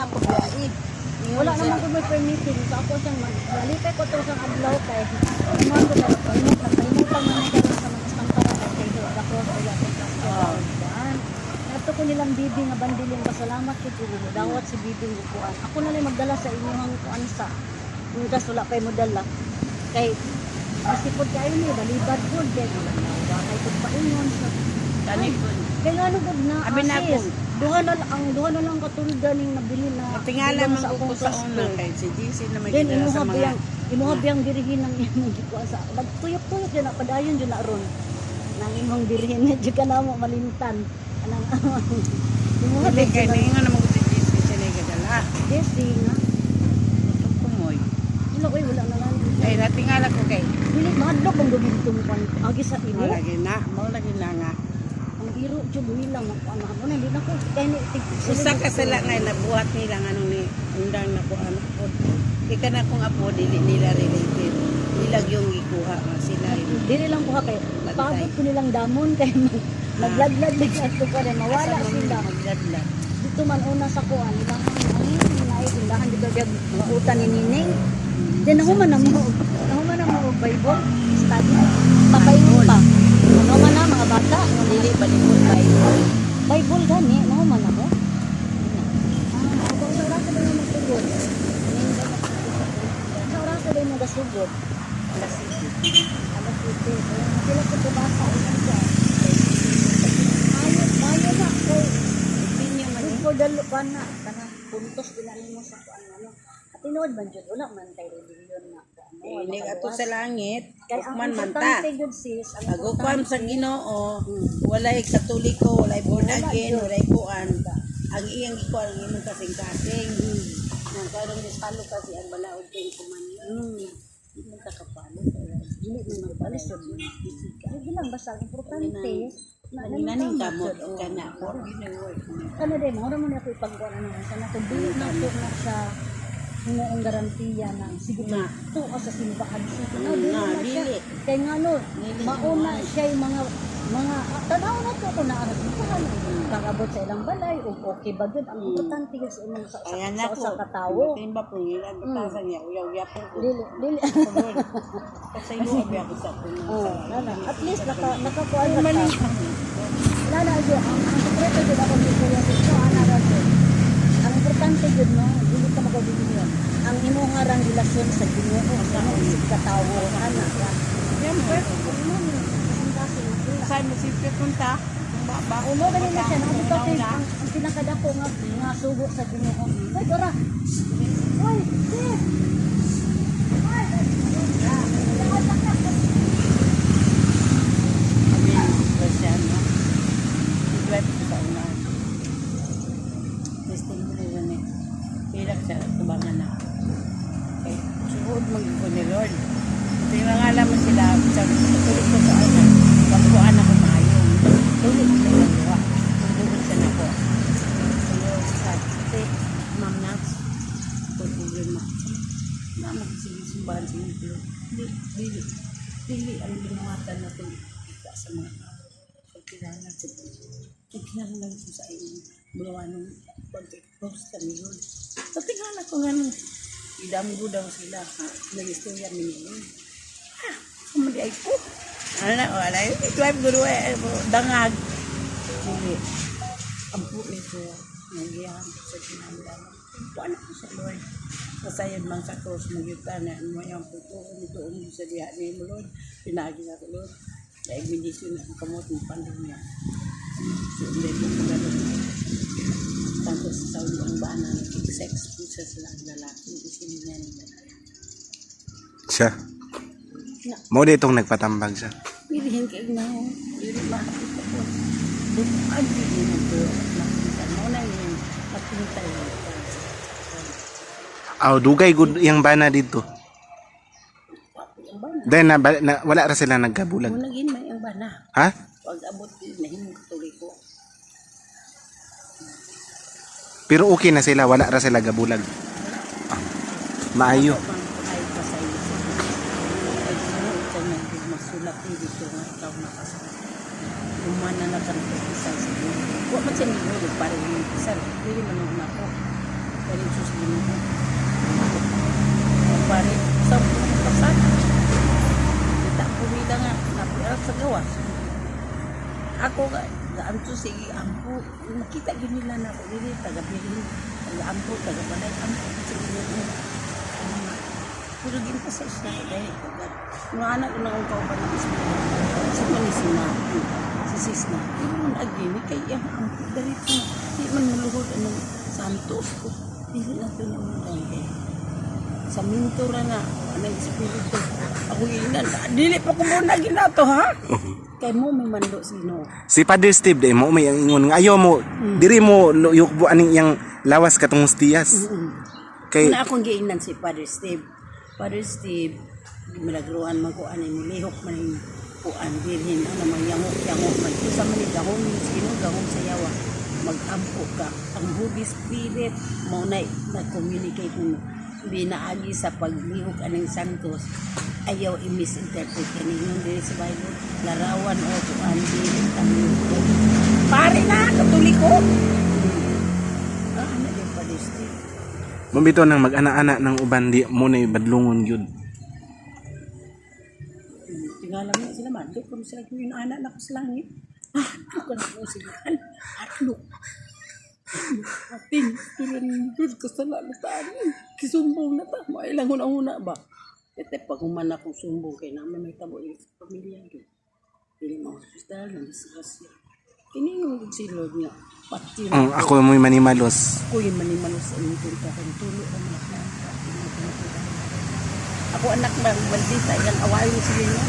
ako biyahe. Wala naman ko may permitting. So ako siyang malikay ko ito sa adlaw kay naman ko na pahimot na pahimot lang naman kayo sa mga istampara kay Hill. Ako wala ko plastic. Nato ko nilang bibi nga bandiling pasalamat kay ko dawat si bibi ko kuan. Ako na lang magdala sa inyong kuan sa. Kung gas wala kay modala. Kay masipod kayo ni balibad food kay wala na kay pud paingon sa Kani po. kaya ano gud na Abi na assist. ako. Duha na lang katulad ganing nabili na. Tingala bilang man ko sa plastic. una kay si GC na may Then gidala sa mga imuha biyang dirihin ng imong gikuha sa nagtuyok-tuyok din na padayon jud na aron nang imong dirihin na jud ka na mo malintan anang imuha Dili kay din ningon naman ko si GC siya na gidala. desi nga Kumoy. wala koy wala na lang Ay natingala ko kay dili mahadlok ang gawin itong kwan agi sa imo mo lagi na nga. ang biro jud nilang ano mo na di na ko kay ni Usa ka sila nga nabuhat nila nga nung ni undang na ko ano po. Ika na kung apo dili nila related. Nilag yung gikuha nga sila. dili lang kuha kay paabot ko nilang damon kay nagladlad din ato pa rin mawala sila Magladlad. dito man una sa kuan ilang ay tindahan dito diag utan ni Nining. Then nahuman na mo og Bible study. Papayon pa. Nahuman na mga bata, Dili balibot Bible. Bible gani nahuman na mo. Ako sa oras sa mga sugod. Sa oras sa mga gasugod. Alas 7. Alas 7. Sila ko basa isang siya. Mayo na ko. Opinion man Ko dalo pa na kana puntos dinali mo sa kuan ano. At tinuod man jud wala man kay religion na kuan. Ini ato sa langit, Kay ang ukman man ta. importante good sis, ang Agukwan sa Ginoo, walay katoliko, walay born again, walay kuan. Ang iyang ikuan ang imong kasing-kasing. Nang karon ni palo kasi ang balaod kay kuman. Di man ta kapalo. dili man magpalisod. Dili lang basta ang importante na Naning kamot kana ko ginawork. Kana day mo mo na ko ipagkuan ano sana kung dili na ko na sa ang garantiya na sige na to sa simbahan sa na Dili. kay nga no mauna siya yung mga tanaw na to na ang simbahan kagabot sa ilang balay o okay ba gud ang importante gyud sa imong Ayan na ko. sa katawo Timba po nila batasan niya uyaw-uyaw po. dili Kasi ilo abi ako sa kuno. nana at least nakakuan na ta nana yo ang sekreto jud ako dito sa ana ra ang importante jud no dili ka magabili ang imong harang relasyon sa Ginoo sa isip katawo ana ra Siyempre, saan mo siyempre punta? Ba? umo gani na siya nang ito ang pinakadako nga sugo sa Ginoo ay dora oy sis ni Lord. Ito yung mga alam mo sila, tuloy ko sa anak, pagkuhan ako maayong. Tuloy ko sa nagawa. Tuloy sa nako. Tuloy sa kasi, ma'am na, problema. Ma'am, magsisimbahan sa inyo. Dili, ang binumatan na ito sa mga pagkiranan sa pagkiranan ko sa inyo. Bulawan ng pag-post sa Lord. Patingala ko nga nung idamgo daw sila ha nagistorya minyo kumadi ay po wala drive guru dangag dili ampo nito nagyan sa kinahanglan ano ko sa Lord masayad man sa cross magyutan na mo yang puto nito sa diha ni Lord pinagi na ko Lord dahil medisyon na kamot ng pandemya so hindi ko tanto sa Saudi ang bana ng sex sa sila lalaki isininya nila siya mo ditong nagpatambag siya pilihin kayo na dili mahapit ako dumaan din ito nakita mo na yun makita yun dugay gud yang bana dito ang bana then wala ra sila nagkabulag muna gin may ang bana ha pag abot din na hinutuloy ko pero okay na sila wala ra sila gabulag maayo ay pasay ay masulat dito nga ikaw nakasal umana na kan isa sa wa man siya ni para ni isa dili man ako dali susino ko. Pare, sa pasan. Kita ko nila nga, napirat sa gawas. Ako nga, gaanto sige, ampo, makita yun nila na ako, hindi, taga-bilin, taga-ampo, taga-balay, ampo, sige nila. Pero din pa sa siya, dahil kagat. Mga anak ko na akong kauban ng ismila. Sa manisina, si Sisna. Hindi mo nag-agini, kaya ampo, dahil ko na, hindi man maluhod ng santos ko. Hindi na ito na mga kaya. Sa mintura na, anong espiritu. Ako inan, dili pa ko muna ginato, ha? Kay mo may mando sino. Si Father Steve day mo may ang ingon nga ayaw mo diri mo yukbo aning iyang lawas katong hostiyas. Kay Na akong giingnan si Father Steve. Father Steve, milagruan man ko ani mo lihok man yung kuan dirhin ano man yamok man sa man gahom sino gahom sa yawa. Mag-ampo ka. Ang Holy Spirit mo na communicate mo. Binaagi sa paglihok aning santos ayaw i-misinterpret kaninyo diri sa Bible larawan o kuan dili kami pare na katoliko ano yung Father Steve mabito nang mag-ana-ana ng uban di mo na badlungon gyud. tingala mo sila man do kung sila yung anak na ko sa langit ano ka na mo sila ano atin tulan dud ko sa lalasaan kisumbong na ta mailang una ba ete pag umana kong sumbong kay naman may tabo yung pamilya yun hindi mo hospital na disgrasya tiningong si Lord niya pati Ako mo'y manimalos. ako yung manimanos sa inyong tulita kang tulo anak na ako anak ng baldita yung awayon sila yan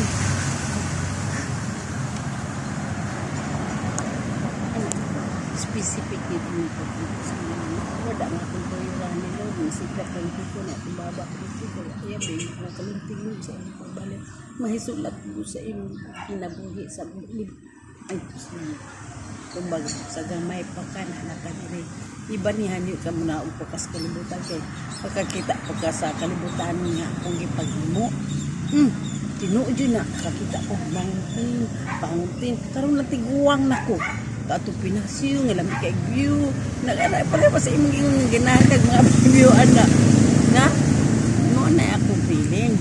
specific dito yung pagkita sa mga wala nga kung tuyuran ni Lord masikat ang tipo na kumbaba dito kaya may nakalintingin sa inyong pagbalik mahisulat po sa inyong kinabuhi sa bulib ay kumbaga sa gamay pa ka na nakaniri iba niya niyo ka muna ang pakas kalibutan kay pagkakita pagka sa kalibutan niya kung ipaghimo tinuod yun na kakita ko panguntin karoon lang tiguang na ko kato pinasyo nga lamig kay view nagana pala pa sa imong ginagag mga view ana nga mo na ako feeling